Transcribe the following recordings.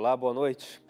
Olá, boa noite.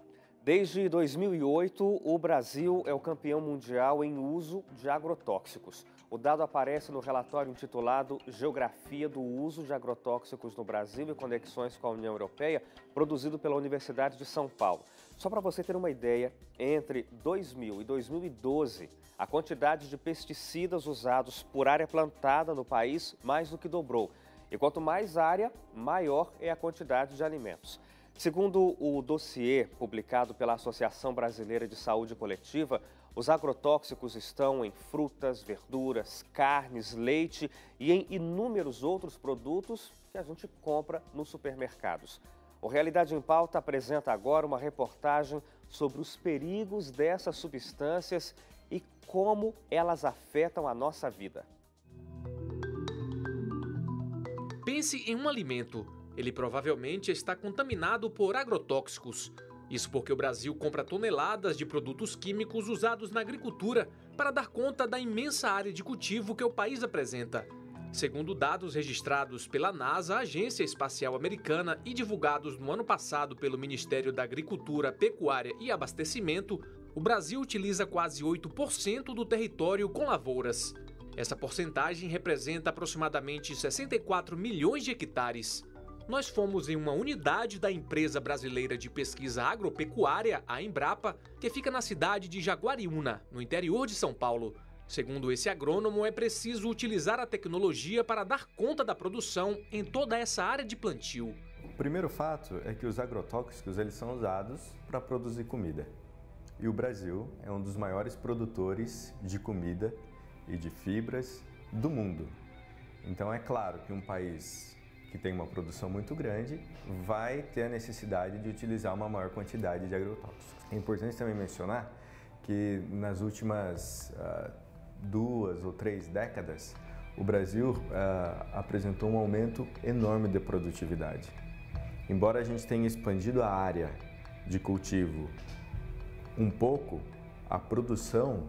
Desde 2008, o Brasil é o campeão mundial em uso de agrotóxicos. O dado aparece no relatório intitulado Geografia do Uso de Agrotóxicos no Brasil e Conexões com a União Europeia, produzido pela Universidade de São Paulo. Só para você ter uma ideia, entre 2000 e 2012, a quantidade de pesticidas usados por área plantada no país mais do que dobrou. E quanto mais área, maior é a quantidade de alimentos. Segundo o dossiê publicado pela Associação Brasileira de Saúde Coletiva, os agrotóxicos estão em frutas, verduras, carnes, leite e em inúmeros outros produtos que a gente compra nos supermercados. O Realidade em Pauta apresenta agora uma reportagem sobre os perigos dessas substâncias e como elas afetam a nossa vida. Pense em um alimento. Ele provavelmente está contaminado por agrotóxicos. Isso porque o Brasil compra toneladas de produtos químicos usados na agricultura para dar conta da imensa área de cultivo que o país apresenta. Segundo dados registrados pela NASA, a Agência Espacial Americana, e divulgados no ano passado pelo Ministério da Agricultura, Pecuária e Abastecimento, o Brasil utiliza quase 8% do território com lavouras. Essa porcentagem representa aproximadamente 64 milhões de hectares. Nós fomos em uma unidade da Empresa Brasileira de Pesquisa Agropecuária, a Embrapa, que fica na cidade de Jaguariúna, no interior de São Paulo. Segundo esse agrônomo, é preciso utilizar a tecnologia para dar conta da produção em toda essa área de plantio. O primeiro fato é que os agrotóxicos eles são usados para produzir comida. E o Brasil é um dos maiores produtores de comida e de fibras do mundo. Então é claro que um país que tem uma produção muito grande, vai ter a necessidade de utilizar uma maior quantidade de agrotóxicos. É importante também mencionar que nas últimas 2 ou 3 décadas, o Brasil apresentou um aumento enorme de produtividade. Embora a gente tenha expandido a área de cultivo um pouco, a produção,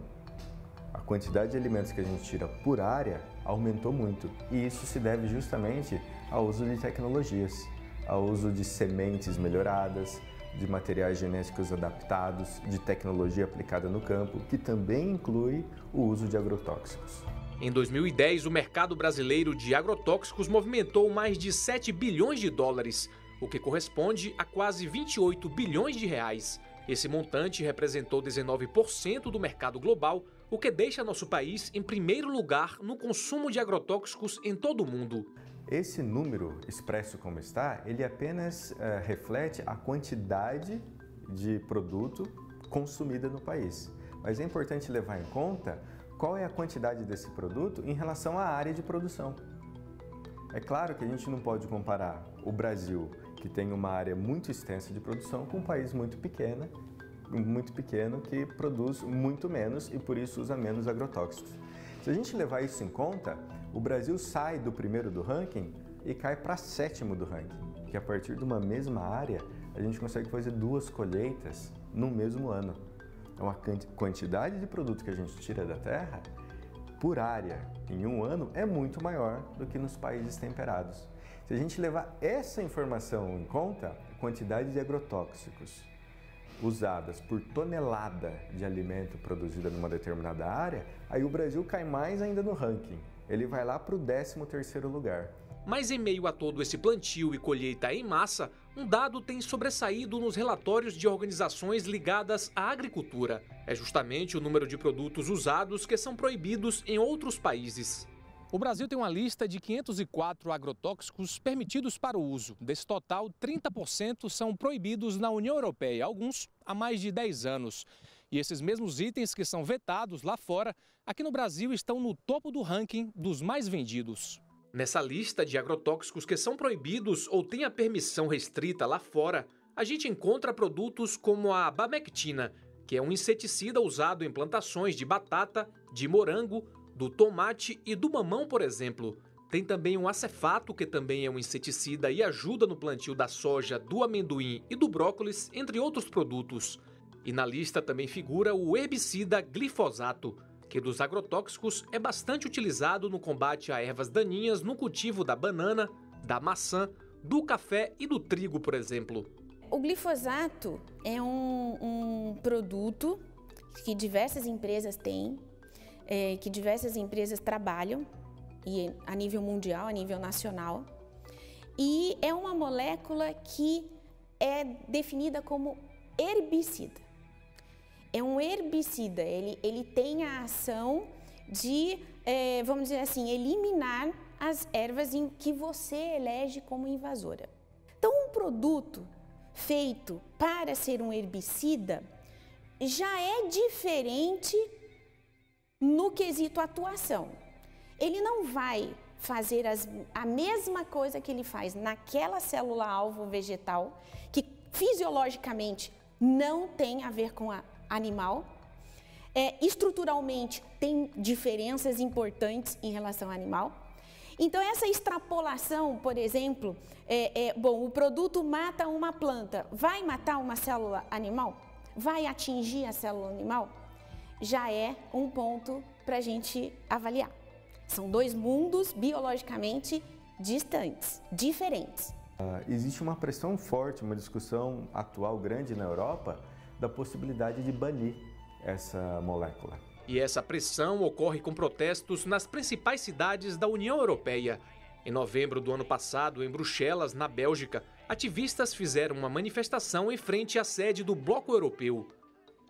a quantidade de alimentos que a gente tira por área aumentou muito. E isso se deve justamente ao uso de tecnologias, ao uso de sementes melhoradas, de materiais genéticos adaptados, de tecnologia aplicada no campo, que também inclui o uso de agrotóxicos. Em 2010, o mercado brasileiro de agrotóxicos movimentou mais de 7 bilhões de dólares, o que corresponde a quase 28 bilhões de reais. Esse montante representou 19% do mercado global, o que deixa nosso país em primeiro lugar no consumo de agrotóxicos em todo o mundo. Esse número, expresso como está, ele apenas reflete a quantidade de produto consumida no país. Mas é importante levar em conta qual é a quantidade desse produto em relação à área de produção. É claro que a gente não pode comparar o Brasil, que tem uma área muito extensa de produção, com um país muito pequeno que produz muito menos e por isso usa menos agrotóxicos. Se a gente levar isso em conta, o Brasil sai do primeiro do ranking e cai para 7º do ranking, que a partir de uma mesma área a gente consegue fazer 2 colheitas no mesmo ano. Então a quantidade de produto que a gente tira da terra por área em um ano é muito maior do que nos países temperados. Se a gente levar essa informação em conta, a quantidade de agrotóxicos usadas por tonelada de alimento produzida numa determinada área, aí o Brasil cai mais ainda no ranking. Ele vai lá para o 13º lugar. Mas em meio a todo esse plantio e colheita em massa, um dado tem sobressaído nos relatórios de organizações ligadas à agricultura. É justamente o número de produtos usados que são proibidos em outros países. O Brasil tem uma lista de 504 agrotóxicos permitidos para o uso. Desse total, 30% são proibidos na União Europeia, alguns há mais de 10 anos. E esses mesmos itens que são vetados lá fora, aqui no Brasil estão no topo do ranking dos mais vendidos. Nessa lista de agrotóxicos que são proibidos ou têm a permissão restrita lá fora, a gente encontra produtos como a bamectina, que é um inseticida usado em plantações de batata, de morango, do tomate e do mamão, por exemplo. Tem também o acefato, que também é um inseticida e ajuda no plantio da soja, do amendoim e do brócolis, entre outros produtos. E na lista também figura o herbicida glifosato, que dos agrotóxicos é bastante utilizado no combate a ervas daninhas no cultivo da banana, da maçã, do café e do trigo, por exemplo. O glifosato é um produto que diversas empresas têm, que diversas empresas trabalham, e a nível mundial, a nível nacional, e é uma molécula que é definida como herbicida. É um herbicida, ele tem a ação de, vamos dizer assim, eliminar as ervas que você elege como invasora. Então, um produto feito para ser um herbicida já é diferente no quesito atuação. Ele não vai fazer a mesma coisa que ele faz naquela célula-alvo vegetal, que fisiologicamente não tem a ver com a animal. Estruturalmente tem diferenças importantes em relação ao animal. Então, essa extrapolação, por exemplo, bom, o produto mata uma planta, vai matar uma célula animal? Vai atingir a célula animal? Já é um ponto para a gente avaliar. São dois mundos biologicamente distantes, diferentes. Existe uma pressão forte, uma discussão atual grande na Europa da possibilidade de banir essa molécula. E essa pressão ocorre com protestos nas principais cidades da União Europeia. Em novembro do ano passado, em Bruxelas, na Bélgica, ativistas fizeram uma manifestação em frente à sede do Bloco Europeu.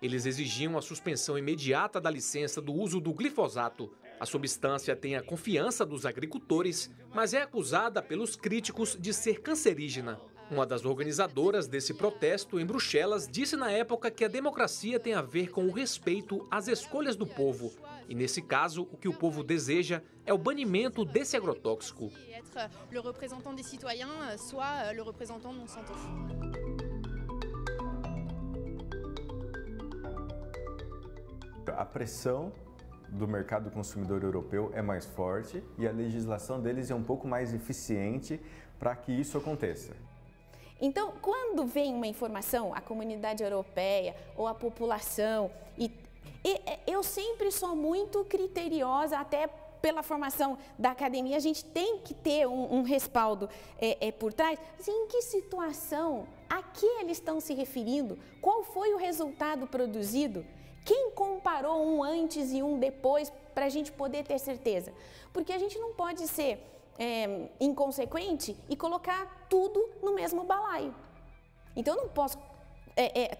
Eles exigiam a suspensão imediata da licença do uso do glifosato. A substância tem a confiança dos agricultores, mas é acusada pelos críticos de ser cancerígena. Uma das organizadoras desse protesto em Bruxelas disse na época que a democracia tem a ver com o respeito às escolhas do povo. E nesse caso, o que o povo deseja é o banimento desse agrotóxico. A pressão do mercado consumidor europeu é mais forte e a legislação deles é um pouco mais eficiente para que isso aconteça. Então, quando vem uma informação, a comunidade europeia ou a população, eu sempre sou muito criteriosa, até pela formação da academia, a gente tem que ter um respaldo por trás. Assim, em que situação, a que eles estão se referindo? Qual foi o resultado produzido? Quem comparou um antes e um depois para a gente poder ter certeza? Porque a gente não pode ser inconsequente e colocar tudo no mesmo balaio. Então, eu não posso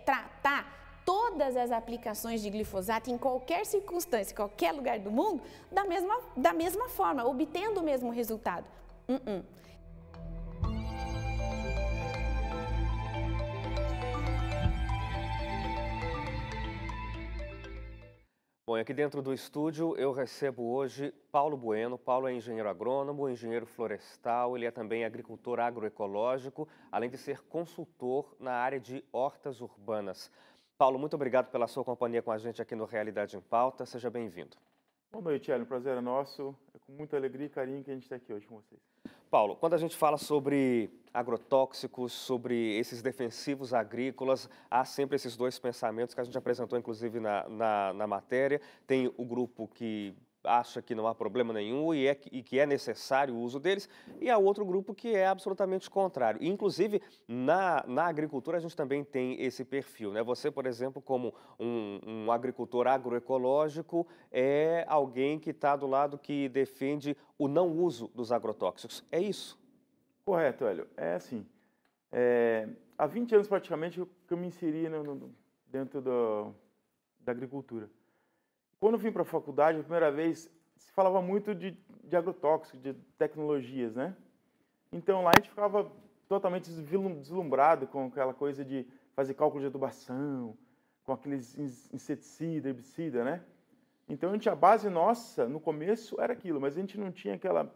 tratar todas as aplicações de glifosato em qualquer circunstância, em qualquer lugar do mundo, da mesma forma, obtendo o mesmo resultado. Bom, aqui dentro do estúdio eu recebo hoje Paulo Bueno. Paulo é engenheiro agrônomo, engenheiro florestal, ele é também agricultor agroecológico, além de ser consultor na área de hortas urbanas. Paulo, muito obrigado pela sua companhia com a gente aqui no Realidade em Pauta. Seja bem-vindo. Boa noite, Hélio. O prazer é nosso. É com muita alegria e carinho que a gente está aqui hoje com vocês. Paulo, quando a gente fala sobre agrotóxicos, sobre esses defensivos agrícolas, há sempre esses dois pensamentos que a gente apresentou, inclusive, na matéria. Tem o grupo que acha que não há problema nenhum e que é necessário o uso deles, e há outro grupo que é absolutamente contrário. E, inclusive, na agricultura a gente também tem esse perfil, né? Você, por exemplo, como um agricultor agroecológico, é alguém que está do lado que defende o não uso dos agrotóxicos. É isso? Correto, Hélio. É assim, há 20 anos praticamente que eu me inseri dentro da agricultura. Quando eu vim para a faculdade, a primeira vez, se falava muito de agrotóxicos, de tecnologias, né? Então lá a gente ficava totalmente deslumbrado com aquela coisa de fazer cálculo de adubação, com aqueles inseticida, herbicida, né? Então a base nossa, no começo, era aquilo, mas a gente não tinha aquela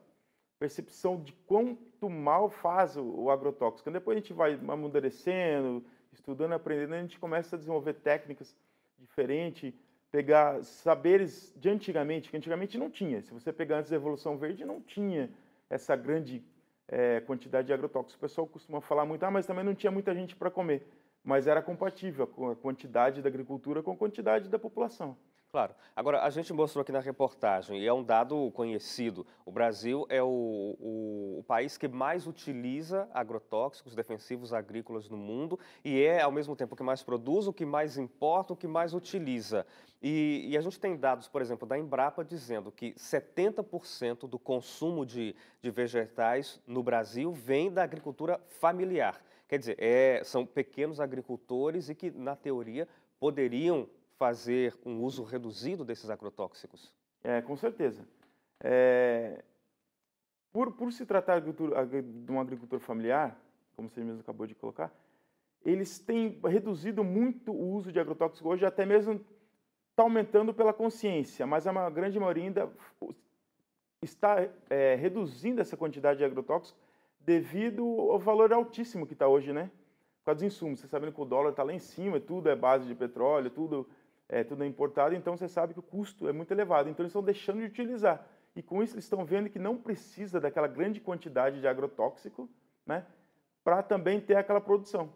percepção de quanto mal faz o agrotóxico. Depois a gente vai amadurecendo, estudando, aprendendo, a gente começa a desenvolver técnicas diferentes, pegar saberes de antigamente, que antigamente não tinha. Se você pegar antes da Revolução Verde, não tinha essa grande quantidade de agrotóxicos. O pessoal costuma falar muito, mas também não tinha muita gente para comer. Mas era compatível com a quantidade da agricultura com a quantidade da população. Claro. Agora, a gente mostrou aqui na reportagem, e é um dado conhecido, o Brasil é o país que mais utiliza agrotóxicos defensivos agrícolas no mundo e é, ao mesmo tempo, o que mais produz, o que mais importa, o que mais utiliza. E a gente tem dados, por exemplo, da Embrapa dizendo que 70% do consumo de vegetais no Brasil vem da agricultura familiar. Quer dizer, são pequenos agricultores e que, na teoria, poderiam fazer um uso reduzido desses agrotóxicos? Com certeza. Por se tratar de uma agricultura familiar, como você mesmo acabou de colocar, eles têm reduzido muito o uso de agrotóxicos hoje, até mesmo está aumentando pela consciência, mas a grande maioria ainda está reduzindo essa quantidade de agrotóxicos devido ao valor altíssimo que está hoje, né? Por causa dos insumos. Você sabe que o dólar está lá em cima, tudo é base de petróleo, tudo é importado, então você sabe que o custo é muito elevado. Então eles estão deixando de utilizar. E com isso eles estão vendo que não precisa daquela grande quantidade de agrotóxico, né, para também ter aquela produção.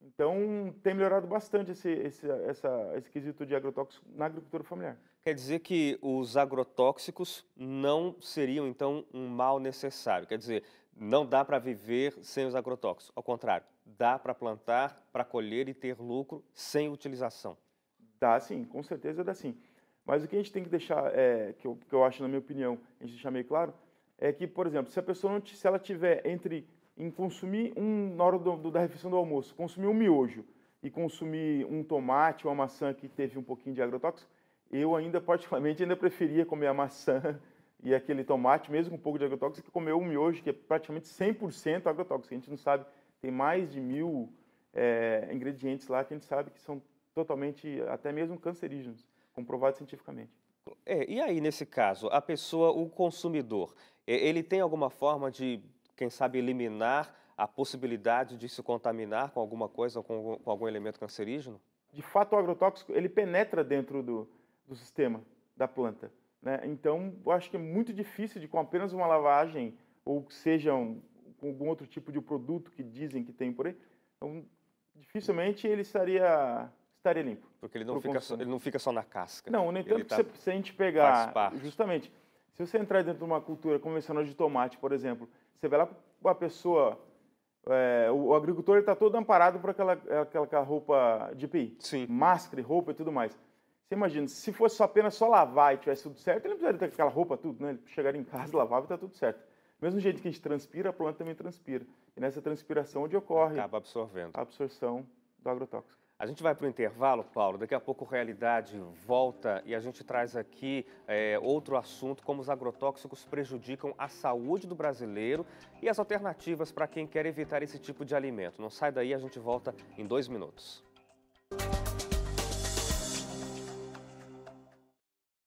Então tem melhorado bastante esse quesito de agrotóxico na agricultura familiar. Quer dizer que os agrotóxicos não seriam, então, um mal necessário. Quer dizer, não dá para viver sem os agrotóxicos. Ao contrário, dá para plantar, para colher e ter lucro sem utilização. Dá sim, com certeza dá sim. Mas o que a gente tem que deixar, que eu acho, na minha opinião, a gente deixar meio claro, é que, por exemplo, se a pessoa se ela tiver em consumir na hora da refeição do almoço, consumir um miojo e consumir um tomate ou uma maçã que teve um pouquinho de agrotóxico, eu ainda, particularmente, preferia comer a maçã e aquele tomate, mesmo com um pouco de agrotóxico, que comer um miojo que é praticamente 100% agrotóxico. A gente não sabe, tem mais de 1000 ingredientes lá que a gente sabe que são totalmente, até mesmo cancerígenos, comprovado cientificamente. E aí, nesse caso, a pessoa, o consumidor, ele tem alguma forma de, quem sabe, eliminar a possibilidade de se contaminar com alguma coisa, com algum elemento cancerígeno? De fato, o agrotóxico, ele penetra dentro do sistema da planta, né? Então, eu acho que é muito difícil de, com apenas uma lavagem, ou seja, com algum outro tipo de produto que dizem que tem por aí, então, dificilmente ele estaria limpo. Porque ele não fica só na casca. Não, nem tanto que se a gente pegar, justamente, se você entrar dentro de uma cultura convencional de tomate, por exemplo, você vai lá com a pessoa, o agricultor está todo amparado por aquela roupa de EPI. Sim. Máscara, roupa e tudo mais. Você imagina, se fosse apenas só lavar e tivesse tudo certo, ele não precisaria ter aquela roupa tudo, né? Ele chegaria em casa, lavava e está tudo certo. Do mesmo jeito que a gente transpira, a planta também transpira. E nessa transpiração onde ocorre acaba absorvendo a absorção do agrotóxico. A gente vai para o intervalo, Paulo. Daqui a pouco Realidade volta e a gente traz aqui outro assunto, como os agrotóxicos prejudicam a saúde do brasileiro e as alternativas para quem quer evitar esse tipo de alimento. Não sai daí, a gente volta em 2 minutos.